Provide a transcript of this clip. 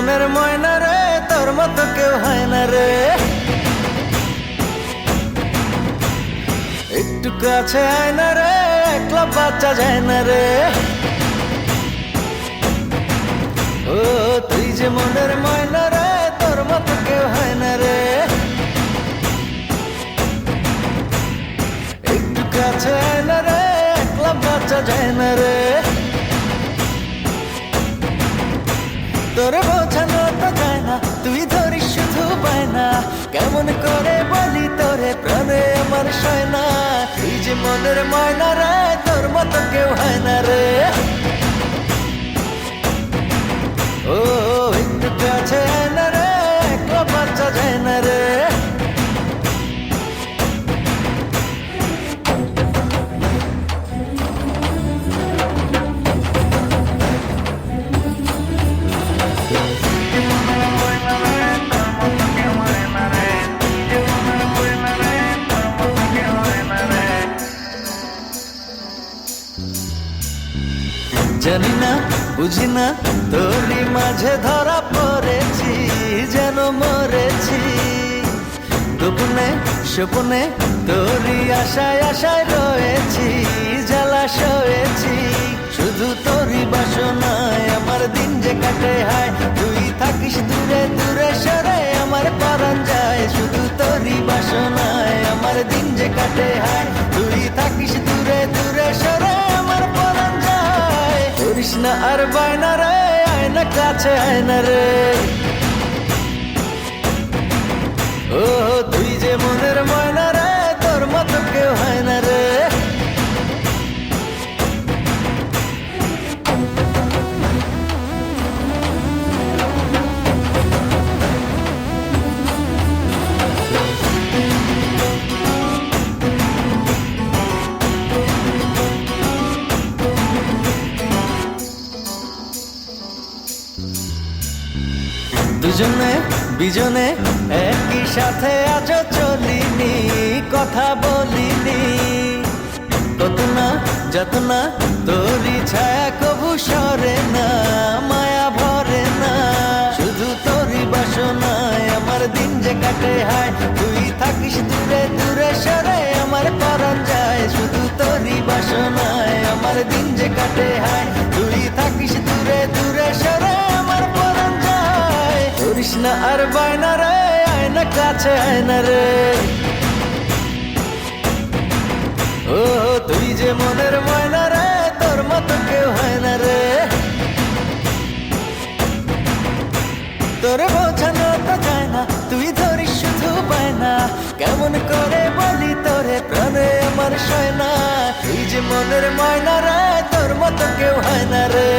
মনের ময়না রে, তোর মতো কেউ হয় না রে। একটু কাছে আয় না রে, একলা বাচ্চা যায় না রে। ও তুই যে মনের ময়না রে, তোর মতো কেউ হয় না রে। একটু কাছে আয় না রে, একলা বাচ্চা যায় না রে। তোরে বোঝানো তো যায় না, তুই ধরিস শুধু পায় না। কেমন করে বলি তোরে, প্রাণে আমার সয় না। তুই যে মনের ময়না রে, তোর মতো কেউ হয় না রে। ও একটু কাছে আয় না রে, একলা বাচ্চা যায় না রে। জানি না বুঝি না, তোরই মাঝে ধরা পড়েছি, যেন মরেছি। গোপনে স্বপনে তোরই আশায় আশায় রয়েছি, জ্বালা সয়েছি। শুধু তোরই বাসনায় আমার দিন যে কাটে হায়। তুই থাকিস দূরে দূরে সরে, আমার পরাণ যায়। শুধু তোরই বাসনায় আমার দিন যে কাটে হায়। তুই থাকিস দূরে দূরে সরে, আমার পরাণ যায়। করিস না আর বায়না রে, আয় না কাছে আয় না রে। ও তুই যে মনের ময়না রে, তোর মতো কেউ হয় না রে। দুজনে বিজনে একই সাথে আজও চলিনি, কথা বলিনি। কত না যত না তোরই ছায়া কবু সরে না, মায়া ভরে না। শুধু তোরই বাসনায় আমার দিন যে কাটে হায়। তুই থাকিস দূরে দূরে সরে, আমার পরাণ যায়। শুধু তোরই বাসনায় আমার দিন যে কাটে হায়। তুই থাকিস দূরে দূরে সরে, আমার পরাণ যায়। করিস না আর বায়না রে, আয় না কাছে আয় না রে। ও তুই যে মনের ময়না রে, তোর মতো কেউ হয় না রে। তোরে বোঝানো তো যায় না, তুই ধরিস শুধু পায় না। কেমন করে বলি তোরে, প্রাণে আমার সয় না। তুই যে মনের ময়না রে, তোর মতো কেউ হয় না রে।